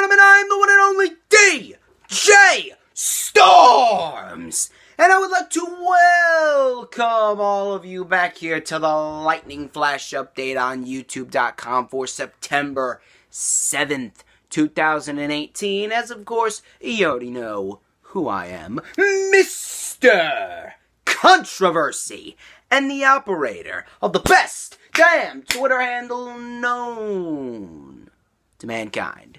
gentlemen, I am the one and only DJ Storms! And I would like to welcome all of you back here to the Lightning Flash update on YouTube.com for September 7th, 2018. As of course, you already know who I am, Mr. Controversy, and the operator of the best damn Twitter handle known to mankind.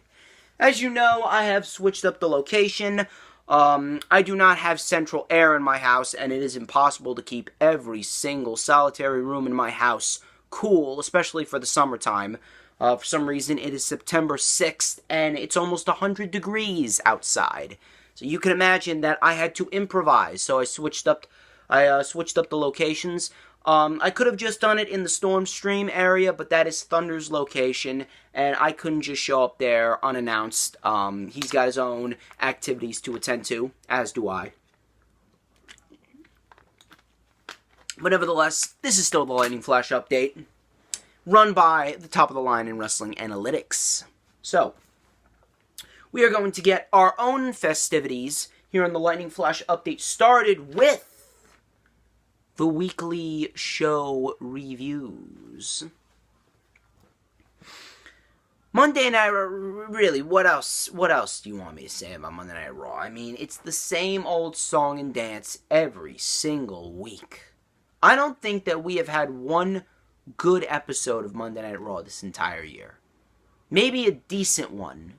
As you know, I have switched up the location. I do not have central air in my house, and it is impossible to keep every single solitary room in my house cool, especially for the summertime. For some reason, it is September 6th, and it's almost 100 degrees outside. So you can imagine that I had to improvise, so I switched up the locations. I could have just done it in the Storm Stream area, but that is Thunder's location, and I couldn't just show up there unannounced. He's got his own activities to attend to, as do I. But nevertheless, this is still the Lightning Flash update, run by the top of the line in wrestling analytics. So, we are going to get our own festivities here on the Lightning Flash update started with the weekly show reviews. Monday Night Raw, really, what else do you want me to say about Monday Night Raw? I mean, it's the same old song and dance every single week. I don't think that we have had one good episode of Monday Night Raw this entire year. Maybe a decent one,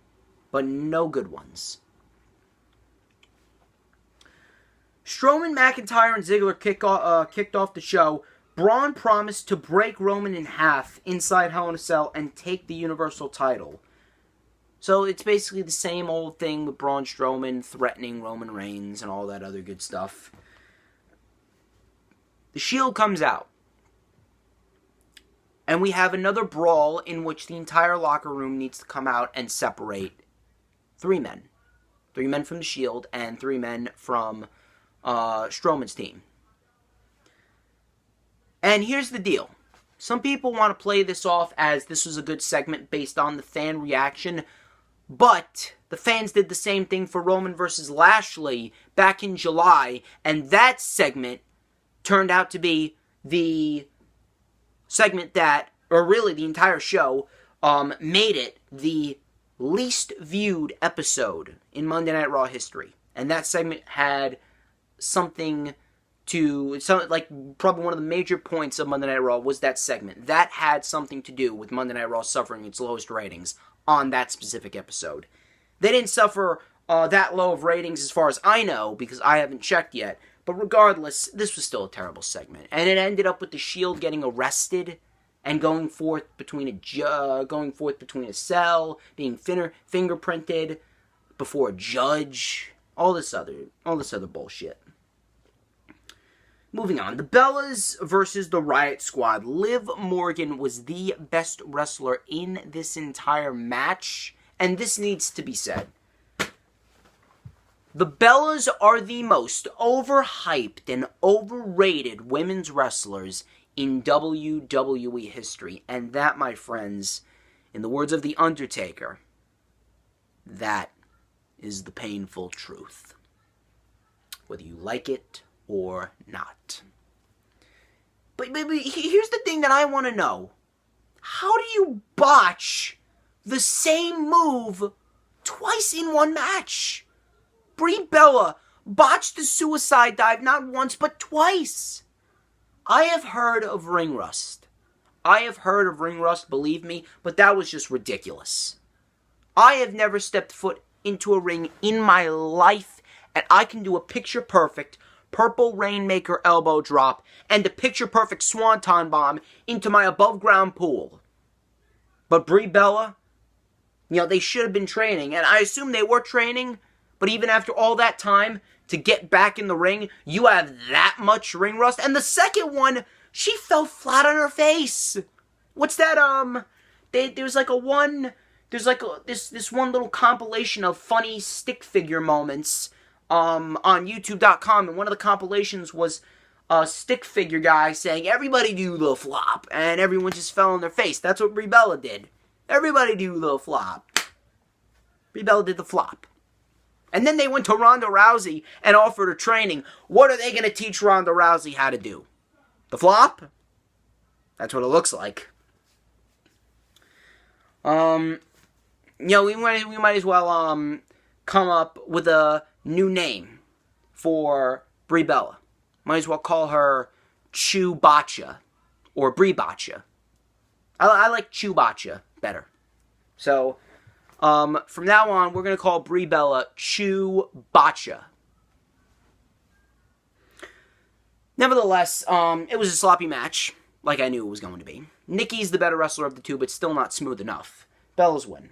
but no good ones. Strowman, McIntyre, and Ziggler kicked off the show. Braun promised to break Roman in half inside Hell in a Cell and take the Universal title. So it's basically the same old thing with Braun Strowman threatening Roman Reigns and all that other good stuff. The Shield comes out. And we have another brawl in which the entire locker room needs to come out and separate three men. 3 men from the Shield and 3 men from Strowman's team. And here's the deal. Some people want to play this off as this was a good segment based on the fan reaction, but the fans did the same thing for Roman versus Lashley back in July, and that segment turned out to be the segment that, or really the entire show, made it the least viewed episode in Monday Night Raw history. And that segment had something like probably one of the major points of Monday Night Raw was that segment. That had something to do with Monday Night Raw suffering its lowest ratings on that specific episode. They didn't suffer that low of ratings as far as I know, because I haven't checked yet. But regardless, this was still a terrible segment. And it ended up with the Shield getting arrested and going forth between a cell, being fingerprinted before a judge, all this other bullshit. Moving on, the Bellas versus the Riot Squad. Liv Morgan was the best wrestler in this entire match, and this needs to be said. The Bellas are the most overhyped and overrated women's wrestlers in WWE history. And that, my friends, in the words of The Undertaker, that is the painful truth. Whether you like it or not. But here's the thing that I want to know. How do you botch the same move twice in one match? Brie Bella botched the suicide dive not once but twice. I have heard of ring rust. Believe me, but that was just ridiculous. I have never stepped foot into a ring in my life, and I can do a picture-perfect Purple Rainmaker elbow drop and a picture-perfect Swanton bomb into my above-ground pool. But Brie Bella, they should have been training, and I assume they were training, but even after all that time, to get back in the ring, you have that much ring rust. And the second one, she fell flat on her face. What's that, there's this one little compilation of funny stick figure moments, on YouTube.com, and one of the compilations was a stick figure guy saying, everybody do the flop, and everyone just fell on their face. That's what Brie Bella did. Everybody do the flop. Brie Bella did the flop. And then they went to Ronda Rousey and offered her training. What are they going to teach Ronda Rousey how to do? The flop? That's what it looks like. We might as well come up with a new name for Brie Bella. Might as well call her Chewbacca or Brie Botcha. I like Chewbacca better. So, from now on, we're going to call Brie Bella Chewbacca. Nevertheless, it was a sloppy match, like I knew it was going to be. Nikki's the better wrestler of the two, but still not smooth enough. Bella's win.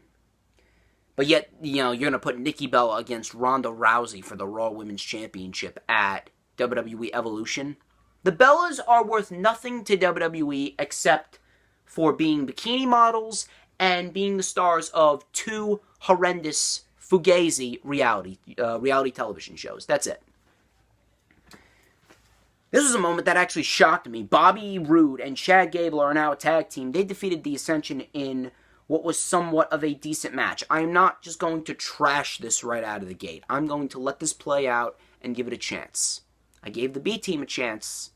But yet, you're going to put Nikki Bella against Ronda Rousey for the Raw Women's Championship at WWE Evolution. The Bellas are worth nothing to WWE except for being bikini models and being the stars of two horrendous fugazi reality television shows. That's it. This was a moment that actually shocked me. Bobby Roode and Chad Gable are now a tag team. They defeated the Ascension in what was somewhat of a decent match. I am not just going to trash this right out of the gate. I'm going to let this play out and give it a chance. I gave the B team a chance.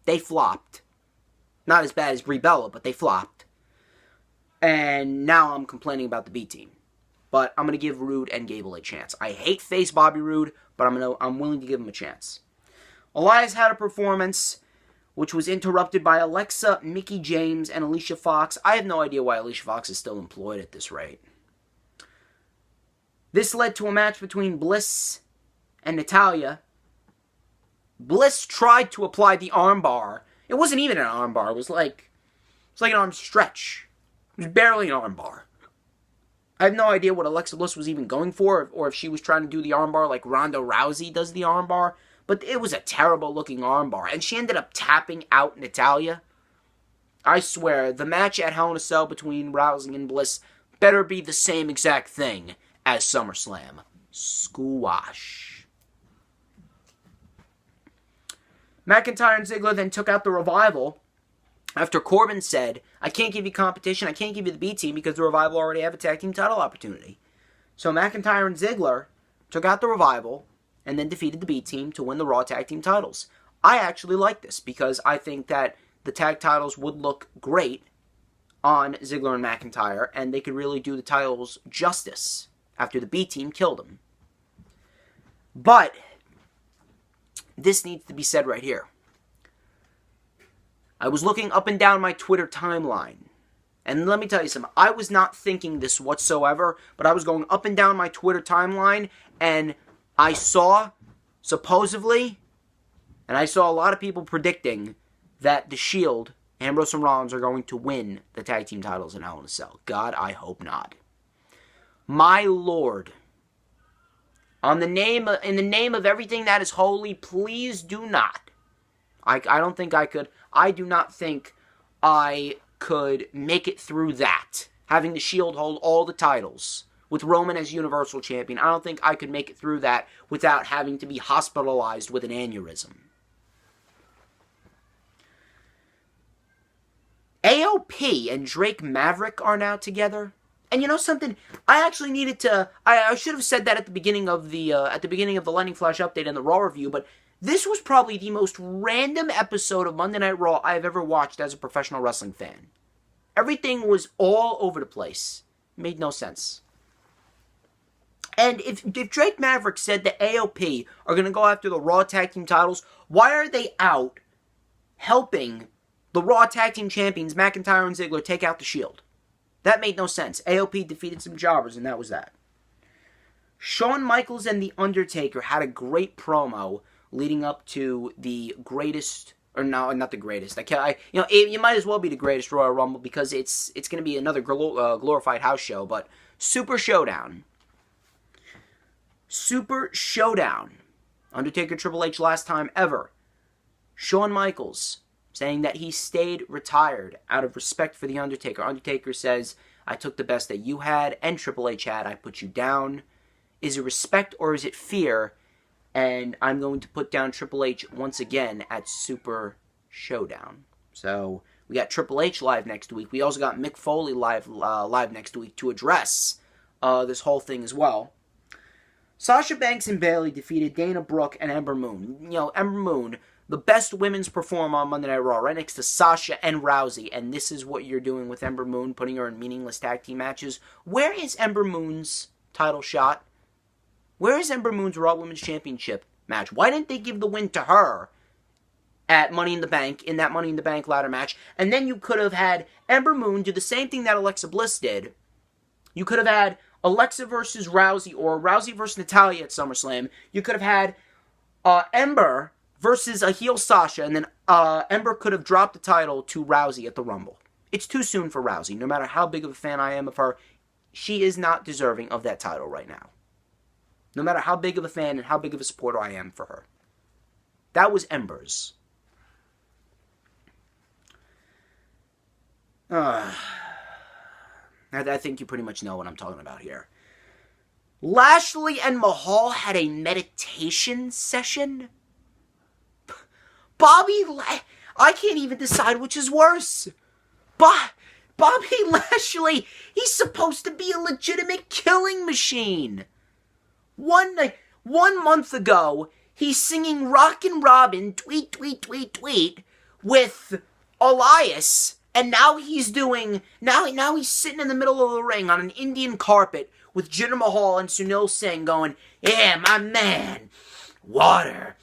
They flopped. Not as bad as Brie Bella, but they flopped. And now I'm complaining about the B team. But I'm going to give Roode and Gable a chance. I hate face Bobby Roode, but I'm willing to give him a chance. Elias had a performance which was interrupted by Alexa, Mickie James, and Alicia Fox. I have no idea why Alicia Fox is still employed at this rate. This led to a match between Bliss and Natalya. Bliss tried to apply the armbar. It wasn't even an armbar. It was like an arm stretch. It was barely an armbar. I have no idea what Alexa Bliss was even going for, or if she was trying to do the armbar like Ronda Rousey does the armbar. But it was a terrible looking armbar. And she ended up tapping out Natalya. I swear, the match at Hell in a Cell between Rousey and Bliss better be the same exact thing as SummerSlam. Squash. McIntyre and Ziggler then took out the Revival after Corbin said, I can't give you competition, I can't give you the B team because the Revival already have a tag team title opportunity. So McIntyre and Ziggler took out the Revival and then defeated the B team to win the Raw tag team titles. I actually like this because I think that the tag titles would look great on Ziggler and McIntyre, and they could really do the titles justice after the B team killed them. But this needs to be said right here. I was looking up and down my Twitter timeline, and let me tell you something. I was not thinking this whatsoever, but I was going up and down my Twitter timeline, and I saw, supposedly, and I saw a lot of people predicting that The Shield, Ambrose and Rollins, are going to win the tag team titles in Hell in a Cell. God, I hope not. My Lord. In the name of everything that is holy, please do not. I don't think I could. I do not think I could make it through that. Having The Shield hold all the titles with Roman as Universal Champion. I don't think I could make it through that without having to be hospitalized with an aneurysm. AOP and Drake Maverick are now together. And you know something? I actually needed to. I should have said that at the beginning of the Lightning Flash update and the Raw review. But this was probably the most random episode of Monday Night Raw I have ever watched as a professional wrestling fan. Everything was all over the place. Made no sense. And if Drake Maverick said that AOP are going to go after the Raw Tag Team titles, why are they out helping the Raw Tag Team champions, McIntyre and Ziggler, take out the Shield? That made no sense. AOP defeated some jobbers, and that was that. Shawn Michaels and The Undertaker had a great promo leading up to the greatest, or no, not the greatest. You might as well be the greatest Royal Rumble because it's going to be another glorified house show, but Super Showdown. Super Showdown. Undertaker Triple H last time ever. Shawn Michaels saying that he stayed retired out of respect for The Undertaker. Undertaker says, I took the best that you had and Triple H had. I put you down. Is it respect or is it fear? And I'm going to put down Triple H once again at Super Showdown. So we got Triple H live next week. We also got Mick Foley live next week to address this whole thing as well. Sasha Banks and Bayley defeated Dana Brooke and Ember Moon. You know, Ember Moon, the best women's performer on Monday Night Raw, right next to Sasha and Rousey. And this is what you're doing with Ember Moon, putting her in meaningless tag team matches. Where is Ember Moon's title shot? Where is Ember Moon's Raw Women's Championship match? Why didn't they give the win to her at Money in the Bank, in that Money in the Bank ladder match? And then you could have had Ember Moon do the same thing that Alexa Bliss did. You could have had Alexa versus Rousey, or Rousey versus Natalya at SummerSlam. You could have had Ember versus a heel Sasha, and then Ember could have dropped the title to Rousey at the Rumble. It's too soon for Rousey. No matter how big of a fan I am of her, she is not deserving of that title right now. No matter how big of a fan and how big of a supporter I am for her. That was Ember's. I think you pretty much know what I'm talking about here. Lashley and Mahal had a meditation session. I can't even decide which is worse. Bobby Lashley, he's supposed to be a legitimate killing machine. One month ago, he's singing Rockin' Robin, tweet, tweet, tweet, tweet, with Elias. And now he's doing, now he's sitting in the middle of the ring on an Indian carpet with Jinder Mahal and Sunil Singh going, yeah, my man, water,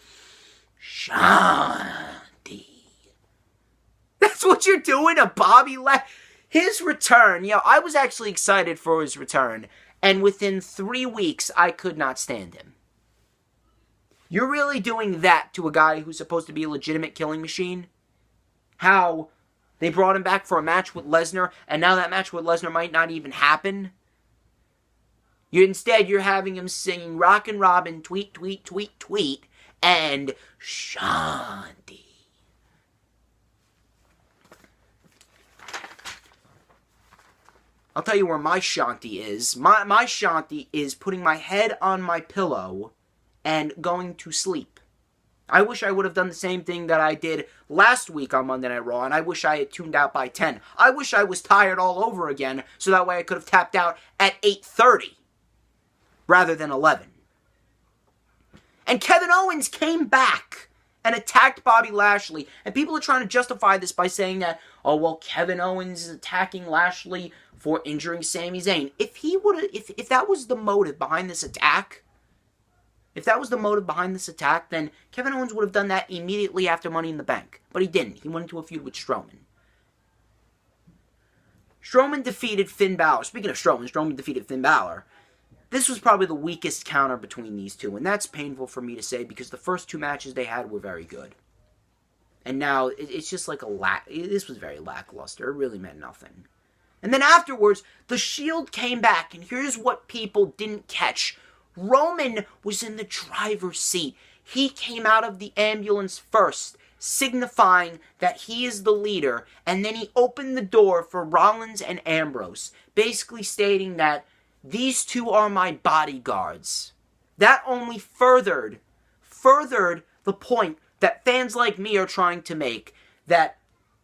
Shanti. That's what you're doing to Bobby Lashley. His return, I was actually excited for his return. And within 3 weeks, I could not stand him. You're really doing that to a guy who's supposed to be a legitimate killing machine? How they brought him back for a match with Lesnar, and now that match with Lesnar might not even happen. Instead, you're having him singing Rockin' Robin, tweet, tweet, tweet, tweet, and Shanti. I'll tell you where my Shanti is. My Shanti is putting my head on my pillow and going to sleep. I wish I would have done the same thing that I did last week on Monday Night Raw, and I wish I had tuned out by 10. I wish I was tired all over again, so that way I could have tapped out at 8:30 rather than 11. And Kevin Owens came back and attacked Bobby Lashley, and people are trying to justify this by saying that, oh, well, Kevin Owens is attacking Lashley for injuring Sami Zayn. If that was the motive behind this attack, then Kevin Owens would have done that immediately after Money in the Bank. But he didn't. He went into a feud with Strowman. Strowman defeated Finn Balor. Speaking of Strowman defeated Finn Balor. This was probably the weakest counter between these two, and that's painful for me to say because the first 2 matches they had were very good. And now it's just like this was very lackluster. It really meant nothing. And then afterwards, the Shield came back, and here's what people didn't catch. Roman was in the driver's seat. He came out of the ambulance first, signifying that he is the leader, and then he opened the door for Rollins and Ambrose, basically stating that these two are my bodyguards. That only furthered the point that fans like me are trying to make, that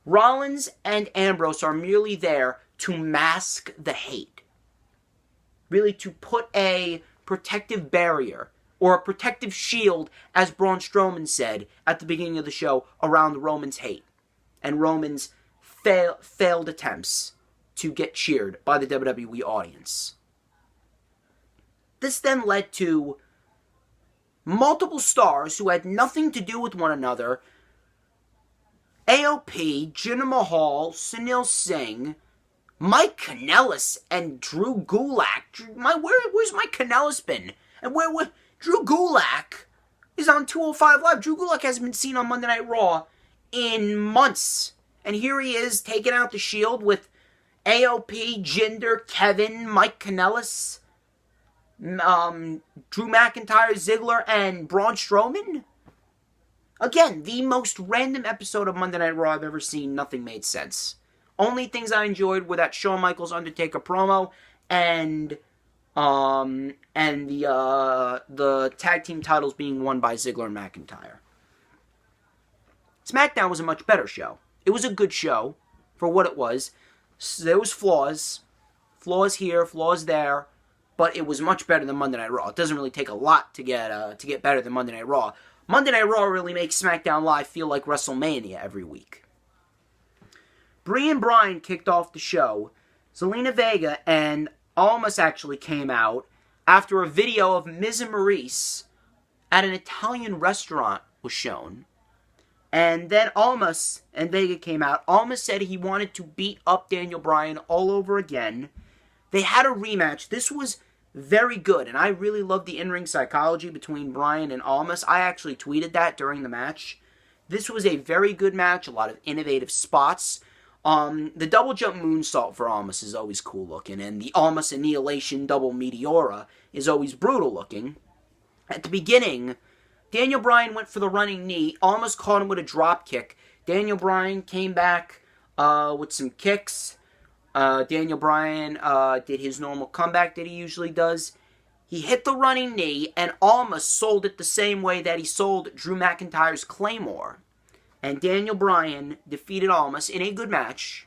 Rollins and Ambrose are merely there to mask the hate. Really to put a protective barrier, or a protective shield, as Braun Strowman said at the beginning of the show, around Roman's hate. And Roman's failed attempts to get cheered by the WWE audience. This then led to multiple stars who had nothing to do with one another. AOP, Jinder Mahal, Sunil Singh, Mike Kanellis, and Drew Gulak. Where's Mike Kanellis been? And where Drew Gulak is on 205 Live. Drew Gulak hasn't been seen on Monday Night Raw in months. And here he is taking out the Shield with AOP, Jinder, Kevin, Mike Kanellis, Drew McIntyre, Ziggler, and Braun Strowman. Again, the most random episode of Monday Night Raw I've ever seen. Nothing made sense. Only things I enjoyed were that Shawn Michaels Undertaker promo and the tag team titles being won by Ziggler and McIntyre. SmackDown was a much better show. It was a good show for what it was. There was flaws here, flaws there, but it was much better than Monday Night Raw. It doesn't really take a lot to get better than Monday Night Raw. Monday Night Raw really makes SmackDown Live feel like WrestleMania every week. Brie and Bryan kicked off the show. Zelina Vega and Almas actually came out after a video of Miz and Maurice at an Italian restaurant was shown. And then Almas and Vega came out. Almas said he wanted to beat up Daniel Bryan all over again. They had a rematch. This was very good, and I really loved the in-ring psychology between Bryan and Almas. I actually tweeted that during the match. This was a very good match, a lot of innovative spots. The double jump moonsault for Almas is always cool looking, and the Almas Annihilation double Meteora is always brutal looking. At the beginning, Daniel Bryan went for the running knee. Almas caught him with a drop kick. Daniel Bryan came back with some kicks. Daniel Bryan did his normal comeback that he usually does. He hit the running knee, and Almas sold it the same way that he sold Drew McIntyre's Claymore. And Daniel Bryan defeated Almas in a good match.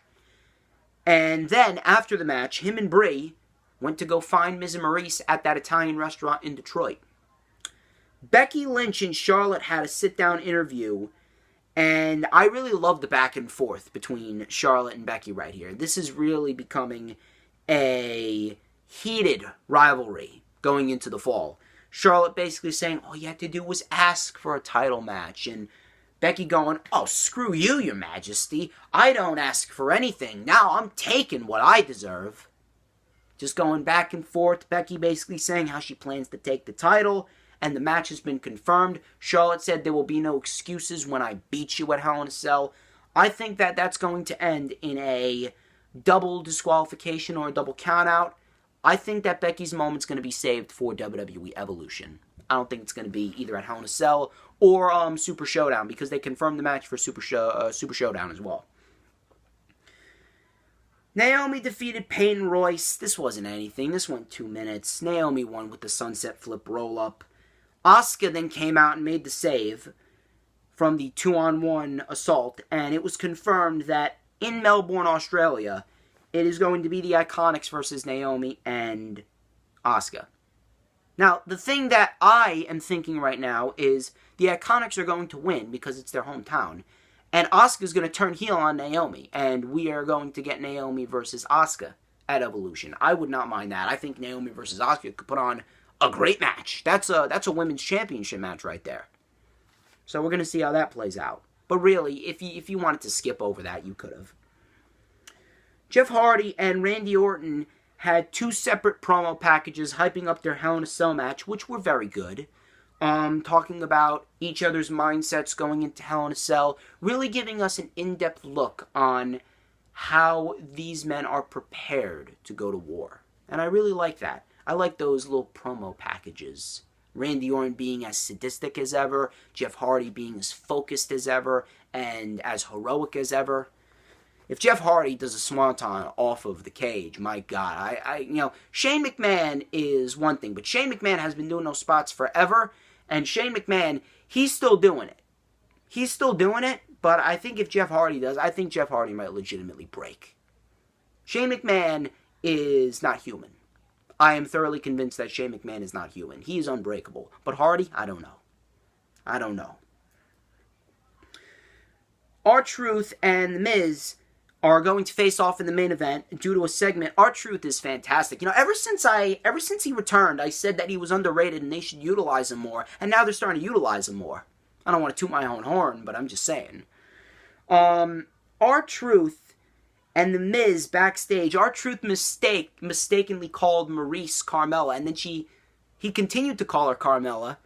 And then, after the match, him and Brie went to go find Miz and Maurice at that Italian restaurant in Detroit. Becky Lynch and Charlotte had a sit-down interview, and I really love the back and forth between Charlotte and Becky right here. This is really becoming a heated rivalry going into the fall. Charlotte basically saying, all you had to do was ask for a title match, and Becky going, oh, screw you, your majesty. I don't ask for anything. Now I'm taking what I deserve. Just going back and forth. Becky basically saying how she plans to take the title, and the match has been confirmed. Charlotte said there will be no excuses when I beat you at Hell in a Cell. I think that that's going to end in a double disqualification or a double countout. I think that Becky's moment's going to be saved for WWE Evolution. I don't think it's going to be either at Hell in a Cell or Super Showdown, because they confirmed the match for Super Showdown as well. Naomi defeated Peyton Royce. This wasn't anything. This went 2 minutes. Naomi won with the sunset flip roll-up. Asuka then came out and made the save from the 2-on-1 assault, and it was confirmed that in Melbourne, Australia, it is going to be the Iconics versus Naomi and Asuka. Now, the thing that I am thinking right now is the Iconics are going to win because it's their hometown. And Asuka's going to turn heel on Naomi. And we are going to get Naomi versus Asuka at Evolution. I would not mind that. I think Naomi versus Asuka could put on a great match. That's a women's championship match right there. So we're going to see how that plays out. But really, if you wanted to skip over that, you could have. Jeff Hardy and Randy Orton had 2 separate promo packages hyping up their Hell in a Cell match, which were very good. Talking about each other's mindsets going into Hell in a Cell, really giving us an in-depth look on how these men are prepared to go to war. And I really like that. I like those little promo packages. Randy Orton being as sadistic as ever, Jeff Hardy being as focused as ever, and as heroic as ever. If Jeff Hardy does a swanton off of the cage, my God, Shane McMahon is one thing, but Shane McMahon has been doing those spots forever, and Shane McMahon, he's still doing it. He's still doing it, but I think if Jeff Hardy does, I think Jeff Hardy might legitimately break. Shane McMahon is not human. I am thoroughly convinced that Shane McMahon is not human. He is unbreakable. But Hardy, I don't know. R-Truth and The Miz are going to face off in the main event due to a segment. R-Truth is fantastic. Ever since he returned, I said that he was underrated and they should utilize him more. And now they're starting to utilize him more. I don't want to toot my own horn, but I'm just saying. R-Truth and The Miz backstage. R-Truth mistakenly called Maurice Carmella, and then he continued to call her Carmella.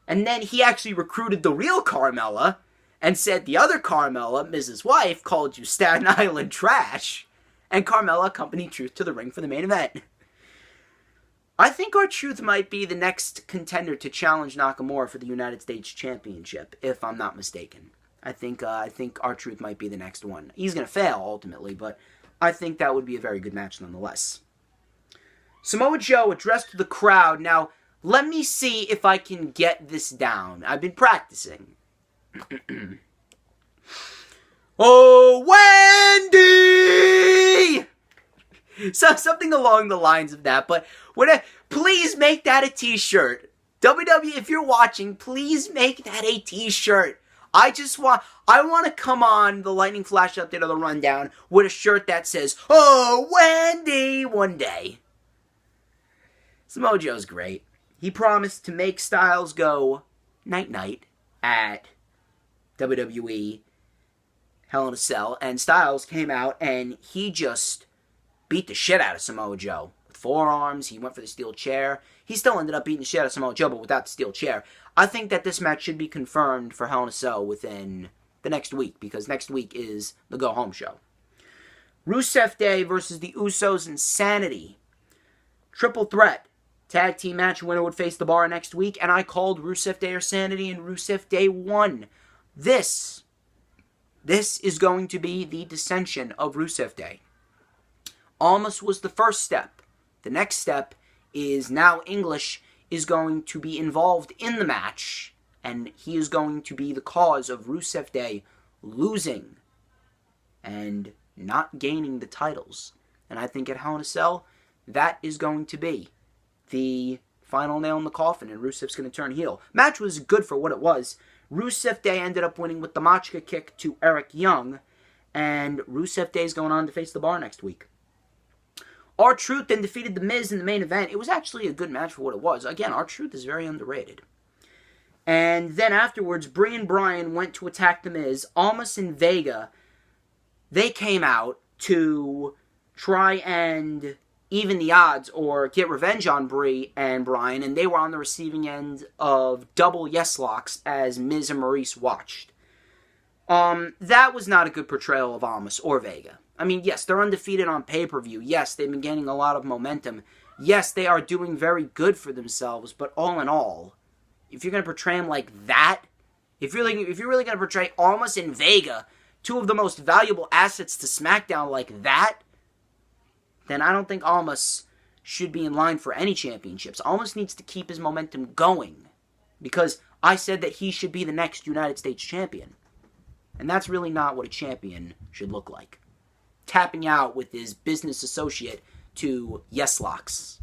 And then he actually recruited the real Carmella and said the other Carmella, Miz's wife, called you Staten Island trash. And Carmella accompanied Truth to the ring for the main event. I think R-Truth might be the next contender to challenge Nakamura for the United States Championship, if I'm not mistaken. I think R-Truth might be the next one. He's going to fail, ultimately, but I think that would be a very good match nonetheless. Samoa Joe addressed the crowd. Now, let me see if I can get this down. I've been practicing. Oh, Wendy! So something along the lines of that. But please make that a t-shirt. WWE, if you're watching, please make that a t-shirt. I want to come on the Lightning Flash update of the Rundown with a shirt that says, "Oh, Wendy, one day." Samoa Joe's great. He promised to make Styles go night-night at WWE Hell in a Cell, and Styles came out and he just beat the shit out of Samoa Joe. With forearms, he went for the steel chair. He still ended up beating the shit out of Samoa Joe, but without the steel chair. I think that this match should be confirmed for Hell in a Cell within the next week, because next week is the go-home show. Rusev Day versus the Usos Insanity. Triple threat. Tag team match. Winner would face the Bar next week, and I called Rusev Day or Sanity, and Rusev Day won. This is going to be the dissension of Rusev Day. Almost was the first step. The next step is now English is going to be involved in the match, and he is going to be the cause of Rusev Day losing and not gaining the titles. And I think at Hell in a Cell, that is going to be the final nail in the coffin, and Rusev's going to turn heel. Match was good for what it was. Rusev Day ended up winning with the Machka kick to Eric Young, and Rusev Day is going on to face the Bar next week. R-Truth then defeated The Miz in the main event. It was actually a good match for what it was. Again, R-Truth is very underrated. And then afterwards, Brie and Bryan went to attack The Miz. Almas and Vega, they came out to try and even the odds or get revenge on Brie and Bryan, and they were on the receiving end of double yes locks as Miz and Maurice watched. That was not a good portrayal of Almas or Vega. I mean, yes, they're undefeated on pay-per-view. Yes, they've been gaining a lot of momentum. Yes, they are doing very good for themselves, but all in all, if you're going to portray them like that, if you're really going to portray Almas and Vega, two of the most valuable assets to SmackDown like that, then I don't think Almas should be in line for any championships. Almas needs to keep his momentum going, because I said that he should be the next United States champion. And that's really not what a champion should look like. Tapping out with his business associate to yes locks.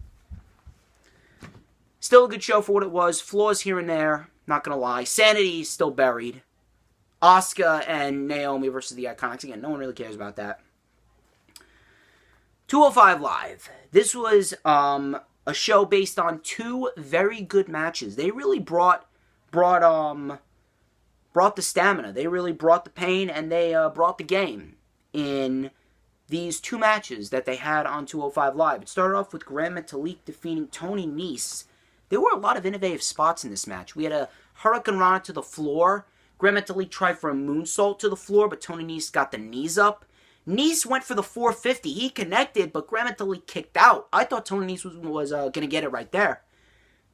Still a good show for what it was. Flaws here and there, not gonna lie. Sanity still buried. Asuka and Naomi versus the Iconics. Again, no one really cares about that. 205 Live. This was a show based on two very good matches. They really brought the stamina. They really brought the pain, and they brought the game in these two matches that they had on 205 Live. It started off with Gran Metalik defeating Tony Nese. There were a lot of innovative spots in this match. We had a Hurricane Rana to the floor. Gran Metalik tried for a moonsault to the floor, but Tony Nese got the knees up. Nese went for the 450. He connected, but Gran Metalik kicked out. I thought Tony Nese was going to get it right there.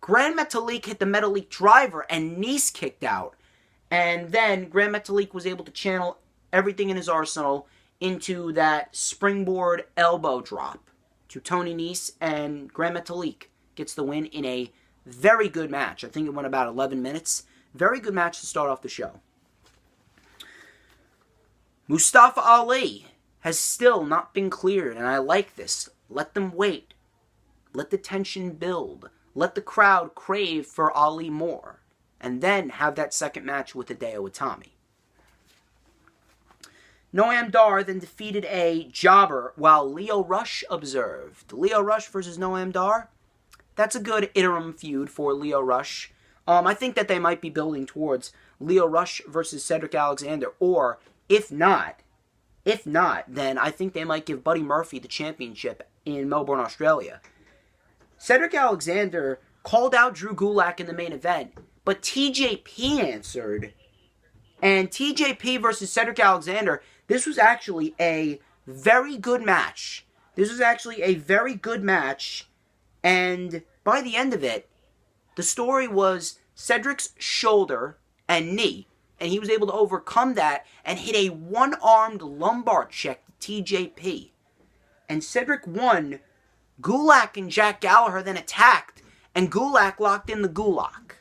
Gran Metalik hit the Metalik driver, and Nese kicked out. And then Gran Metalik was able to channel everything in his arsenal into that springboard elbow drop to Tony Nese, and Gran Metalik gets the win in a very good match. I think it went about 11 minutes. Very good match to start off the show. Mustafa Ali has still not been cleared, and I like this. Let them wait. Let the tension build. Let the crowd crave for Ali more. And then have that second match with Hideo Itami. Noam Dar then defeated a jobber while Lio Rush observed. Lio Rush versus Noam Dar. That's a good interim feud for Lio Rush. I think that they might be building towards Lio Rush versus Cedric Alexander. Or, if not, then I think they might give Buddy Murphy the championship in Melbourne, Australia. Cedric Alexander called out Drew Gulak in the main event, but TJP answered. And TJP versus Cedric Alexander, this was actually a very good match. And by the end of it, the story was Cedric's shoulder and knee. And he was able to overcome that and hit a one-armed lumbar check to TJP. And Cedric won. Gulak and Jack Gallagher then attacked, and Gulak locked in the Gulak.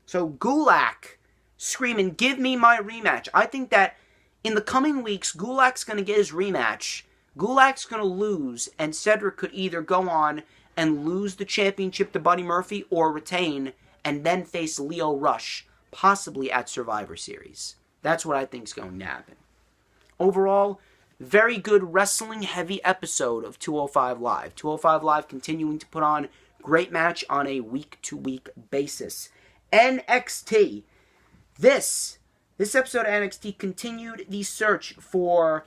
So Gulak screaming, "Give me my rematch." I think that in the coming weeks, Gulak's going to get his rematch Gulak's going to lose, and Cedric could either go on and lose the championship to Buddy Murphy or retain and then face Lio Rush, possibly at Survivor Series. That's what I think is going to happen. Overall, very good wrestling-heavy episode of 205 Live. 205 Live continuing to put on great match on a week-to-week basis. NXT. This episode of NXT continued the search for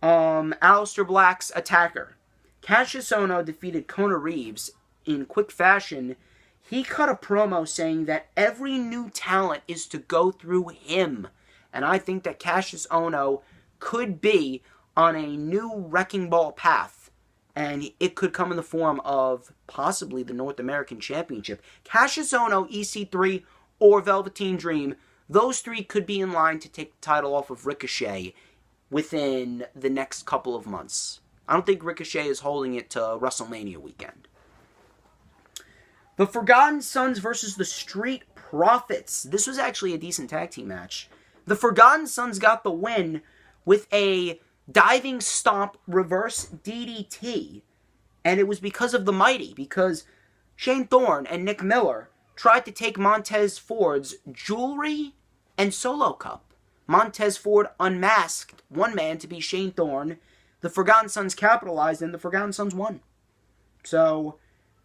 Aleister Black's attacker. Cassius Ohno defeated Kona Reeves in quick fashion. He cut a promo saying that every new talent is to go through him. And I think that Cassius Ohno could be on a new wrecking ball path. And it could come in the form of possibly the North American Championship. Cassius Ohno, EC3, or Velveteen Dream, those three could be in line to take the title off of Ricochet within the next couple of months. I don't think Ricochet is holding it to WrestleMania weekend. The Forgotten Sons versus the Street Profits. This was actually a decent tag team match. The Forgotten Sons got the win with a diving stomp reverse DDT. And it was because of the Mighty. Because Shane Thorne and Nick Miller tried to take Montez Ford's jewelry and solo cup. Montez Ford unmasked one man to be Shane Thorne. The Forgotten Sons capitalized and the Forgotten Sons won. So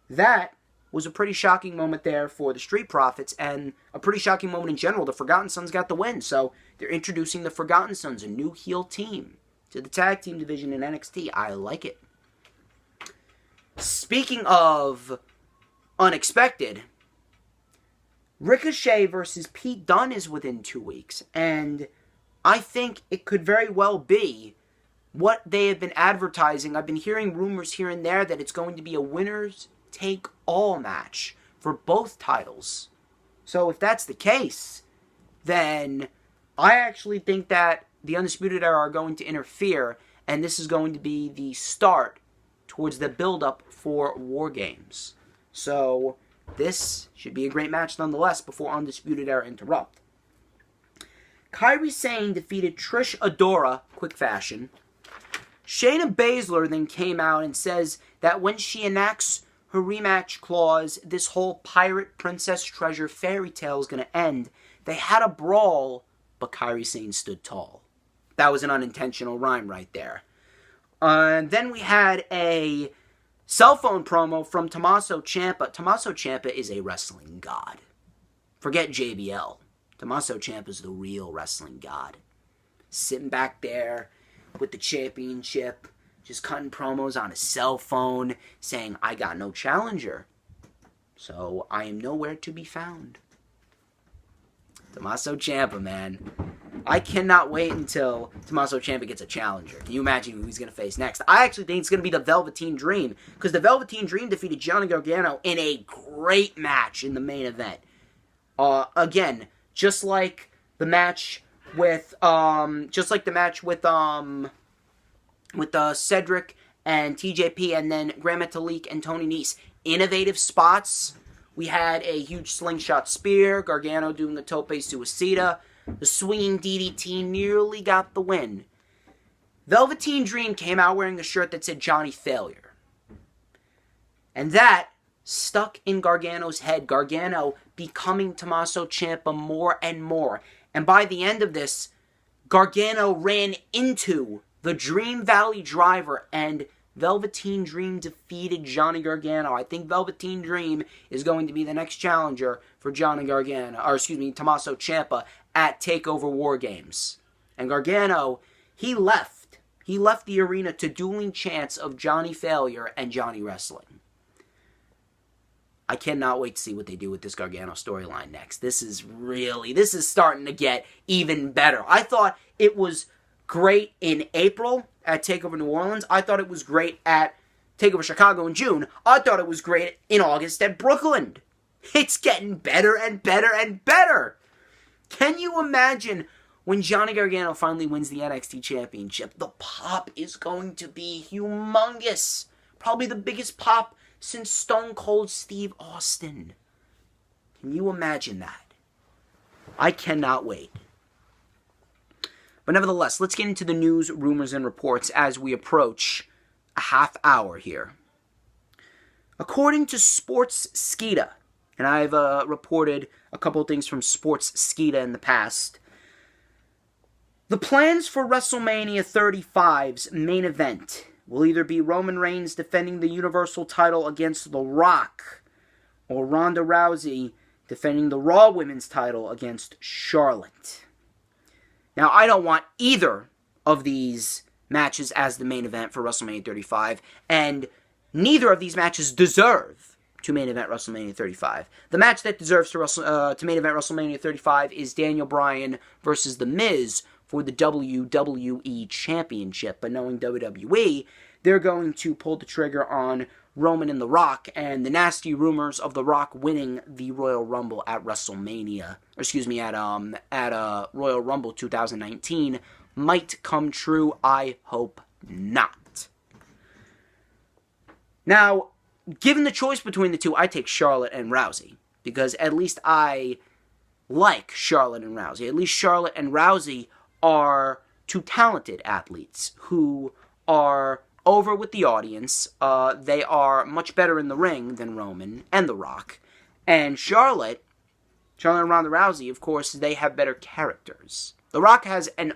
that was a pretty shocking moment there for the Street Profits and a pretty shocking moment in general. The Forgotten Sons got the win. So they're introducing the Forgotten Sons, a new heel team, to the tag team division in NXT. I like it. Speaking of unexpected, Ricochet versus Pete Dunne is within 2 weeks. And I think it could very well be what they have been advertising. I've been hearing rumors here and there that it's going to be a winners take all match for both titles. So if that's the case, then I actually think that the Undisputed Era are going to interfere, and this is going to be the start towards the build-up for War Games. So this should be a great match nonetheless before Undisputed Era interrupt. Kairi Sane defeated Trish Adora, quick fashion. Shayna Baszler then came out and says that when she enacts her rematch clause, this whole pirate princess treasure fairy tale is going to end. They had a brawl, but Kairi Sane stood tall. That was an unintentional rhyme right there. Then we had a cell phone promo from Tommaso Ciampa. Tommaso Ciampa is a wrestling god. Forget JBL. Tommaso Ciampa is the real wrestling god. Sitting back there with the championship, just cutting promos on his cell phone, saying, I got no challenger, so I am nowhere to be found. Tommaso Ciampa, man. I cannot wait until Tommaso Ciampa gets a challenger. Can you imagine who he's going to face next? I actually think it's going to be the Velveteen Dream, because the Velveteen Dream defeated Johnny Gargano in a great match in the main event. Again, just like the match with Cedric and TJP, and then Grand Metalik and Tony Nese. Innovative spots. We had a huge slingshot spear, Gargano doing the tope suicida. The swinging DDT nearly got the win. Velveteen Dream came out wearing a shirt that said Johnny Failure. And that stuck in Gargano's head. Gargano becoming Tommaso Ciampa more and more. And by the end of this, Gargano ran into the Dream Valley Driver, and Velveteen Dream defeated Johnny Gargano. I think Velveteen Dream is going to be the next challenger for Tommaso Ciampa at TakeOver War Games. And Gargano, he left the arena to dueling chants of Johnny Failure and Johnny Wrestling. I cannot wait to see what they do with this Gargano storyline next. This is starting to get even better. I thought it was great in April at TakeOver New Orleans. I thought it was great at TakeOver Chicago in June. I thought it was great in August at Brooklyn. It's getting better and better and better. Can you imagine when Johnny Gargano finally wins the NXT Championship? The pop is going to be humongous. Probably the biggest pop since Stone Cold Steve Austin. Can you imagine that? I cannot wait. But nevertheless, let's get into the news, rumors, and reports as we approach a half hour here. According to Sports Skeeta, and I've reported a couple of things from Sports Skeeta in the past, the plans for WrestleMania 35's main event will either be Roman Reigns defending the Universal title against The Rock, or Ronda Rousey defending the Raw Women's title against Charlotte. Now, I don't want either of these matches as the main event for WrestleMania 35, and neither of these matches deserve to main event WrestleMania 35. The match that deserves to main event WrestleMania 35 is Daniel Bryan versus The Miz for the WWE Championship. But knowing WWE, they're going to pull the trigger on Roman and The Rock, and the nasty rumors of The Rock winning the Royal Rumble at WrestleMania, at Royal Rumble 2019 might come true. I hope not. Now, given the choice between the two, I take Charlotte and Rousey, because at least I like Charlotte and Rousey. At least Charlotte and Rousey are two talented athletes who are over with the audience. They are much better in the ring than Roman and The Rock. And Charlotte and Ronda Rousey, of course, they have better characters. The Rock has an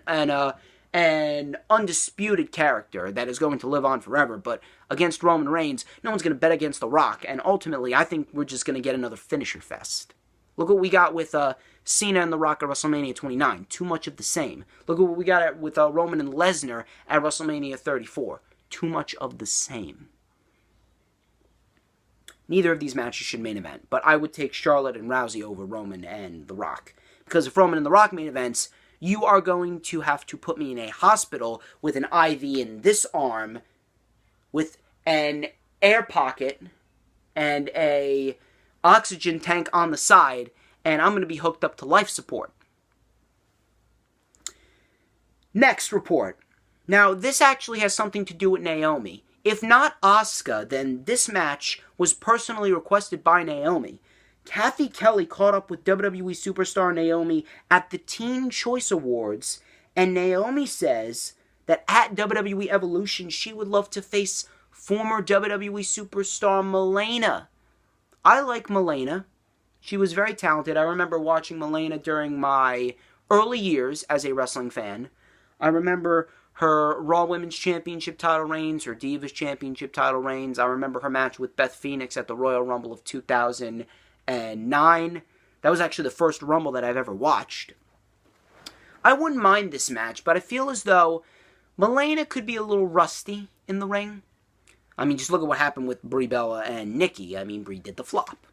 undisputed character that is going to live on forever, but against Roman Reigns, no one's going to bet against The Rock, and ultimately, I think we're just going to get another finisher fest. Look what we got with Cena and The Rock at WrestleMania 29. Too much of the same. Look at what we got with Roman and Lesnar at WrestleMania 34. Too much of the same. Neither of these matches should main event, but I would take Charlotte and Rousey over Roman and The Rock. Because if Roman and The Rock main events, you are going to have to put me in a hospital with an IV in this arm, with an air pocket and a oxygen tank on the side, and I'm going to be hooked up to life support. Next report. Now, this actually has something to do with Naomi. If not Asuka, then this match was personally requested by Naomi. Kathy Kelly caught up with WWE superstar Naomi at the Teen Choice Awards, and Naomi says that at WWE Evolution, she would love to face former WWE superstar Milena. I like Milena. She was very talented. I remember watching Milena during my early years as a wrestling fan. I remember her Raw Women's Championship title reigns, her Divas Championship title reigns. I remember her match with Beth Phoenix at the Royal Rumble of 2009. That was actually the first Rumble that I've ever watched. I wouldn't mind this match, but I feel as though Milena could be a little rusty in the ring. I mean, just look at what happened with Brie Bella and Nikki. I mean, Brie did the flop.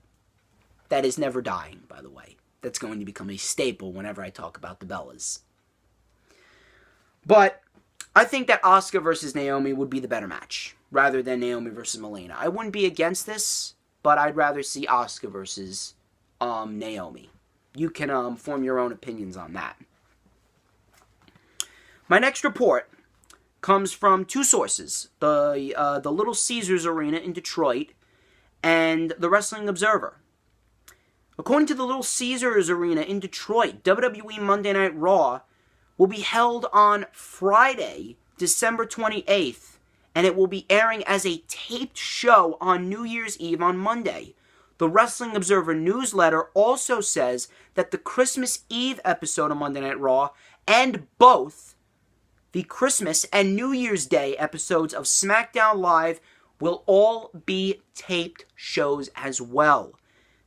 That is never dying, by the way. That's going to become a staple whenever I talk about the Bellas. But I think that Asuka versus Naomi would be the better match, rather than Naomi versus Milena. I wouldn't be against this, but I'd rather see Asuka versus Naomi. You can form your own opinions on that. My next report comes from two sources: the Little Caesars Arena in Detroit and the Wrestling Observer. According to the Little Caesars Arena in Detroit, WWE Monday Night Raw will be held on Friday, December 28th, and it will be airing as a taped show on New Year's Eve on Monday. The Wrestling Observer newsletter also says that the Christmas Eve episode of Monday Night Raw and both the Christmas and New Year's Day episodes of SmackDown Live will all be taped shows as well.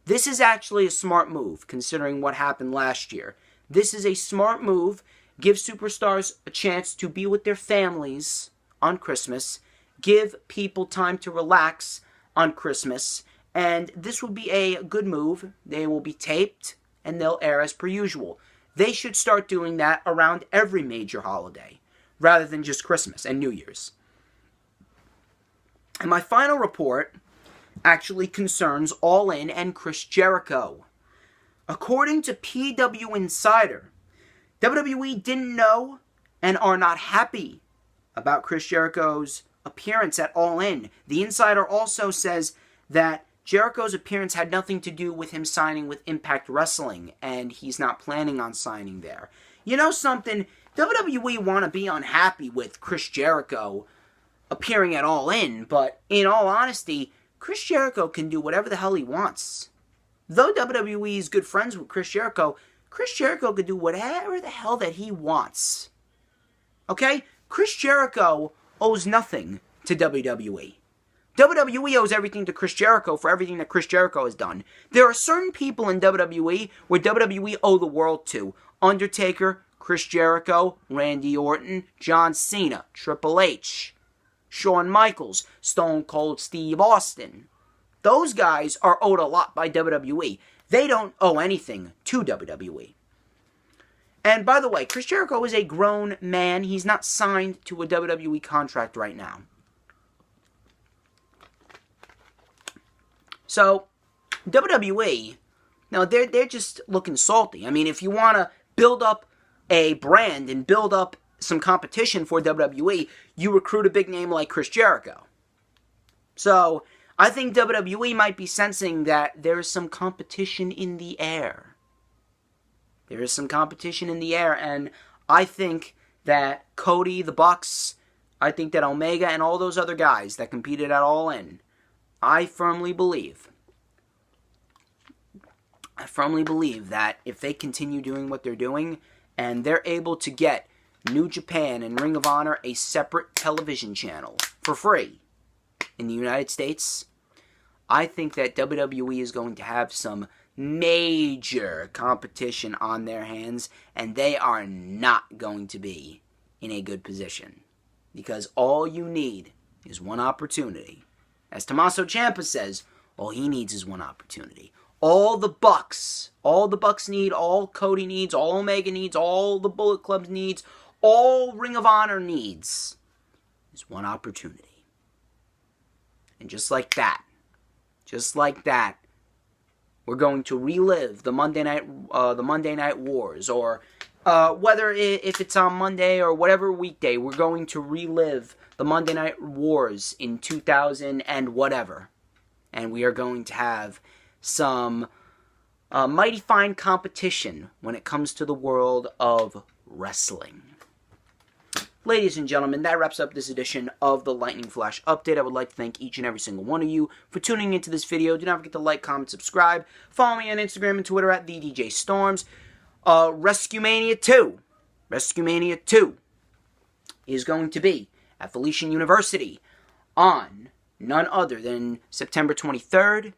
This is actually a smart move, considering what happened last year. This is a smart move. Give superstars a chance to be with their families on Christmas. Give people time to relax on Christmas. And this will be a good move. They will be taped, and they'll air as per usual. They should start doing that around every major holiday, rather than just Christmas and New Year's. And my final report actually concerns All In and Chris Jericho. According to PW Insider, WWE didn't know and are not happy about Chris Jericho's appearance at All In. The Insider also says that Jericho's appearance had nothing to do with him signing with Impact Wrestling, and he's not planning on signing there. You know something? WWE want to be unhappy with Chris Jericho appearing at All In, but in all honesty, Chris Jericho can do whatever the hell he wants. Though WWE is good friends with Chris Jericho could do whatever the hell that he wants. Okay? Chris Jericho owes nothing to WWE. WWE owes everything to Chris Jericho for everything that Chris Jericho has done. There are certain people in WWE where WWE owe the world to. Undertaker, Chris Jericho, Randy Orton, John Cena, Triple H, Shawn Michaels, Stone Cold Steve Austin. Those guys are owed a lot by WWE. They don't owe anything to WWE. And by the way, Chris Jericho is a grown man. He's not signed to a WWE contract right now. So, WWE, now they're just looking salty. I mean, if you want to build up a brand and build up some competition for WWE, you recruit a big name like Chris Jericho. So, I think WWE might be sensing that there is some competition in the air. There is some competition in the air, and I think that Cody, the Bucks, I think that Omega, and all those other guys that competed at All In, I firmly believe that if they continue doing what they're doing, and they're able to get New Japan and Ring of Honor a separate television channel for free in the United States, I think that WWE is going to have some major competition on their hands, and they are not going to be in a good position. Because all you need is one opportunity. As Tommaso Ciampa says, all he needs is one opportunity. All the Bucks need, all Cody needs, all Omega needs, all the Bullet Club needs, all Ring of Honor needs is one opportunity. And just like that, we're going to relive the Monday Night Wars, or whether if it's on Monday or whatever weekday, we're going to relive the Monday Night Wars in 2000 and whatever. And we are going to have some mighty fine competition when it comes to the world of wrestling. Ladies and gentlemen, that wraps up this edition of the Lightning Flash Update. I would like to thank each and every single one of you for tuning into this video. Do not forget to like, comment, subscribe. Follow me on Instagram and Twitter at TheDJStorms. WrestleMania 2 is going to be at Felician University on none other than September 23rd,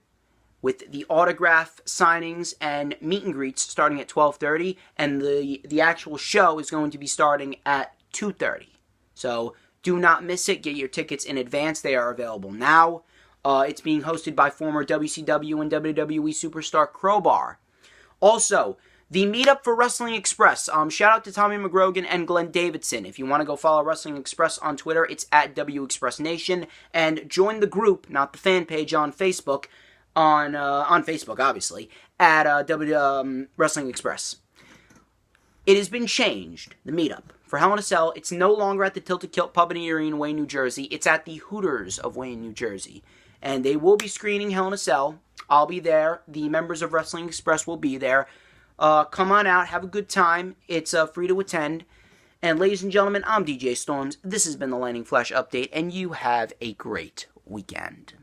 with the autograph signings and meet and greets starting at 12:30, and the actual show is going to be starting at 2:30. So do not miss it. Get your tickets in advance. They are available now. It's being hosted by former WCW and WWE superstar Crowbar. Also, the meetup for Wrestling Express. Shout out to Tommy McGrogan and Glenn Davidson. If you want to go follow Wrestling Express on Twitter, it's at WExpressNation. And join the group, not the fan page, on Facebook. On Facebook, obviously, at Wrestling Express. It has been changed, the meetup. For Hell in a Cell, it's no longer at the Tilted Kilt Pub and Eatery in Wayne, New Jersey. It's at the Hooters of Wayne, New Jersey. And they will be screening Hell in a Cell. I'll be there. The members of Wrestling Express will be there. Come on out. Have a good time. It's free to attend. And ladies and gentlemen, I'm DJ Storms. This has been the Lightning Flash Update, and you have a great weekend.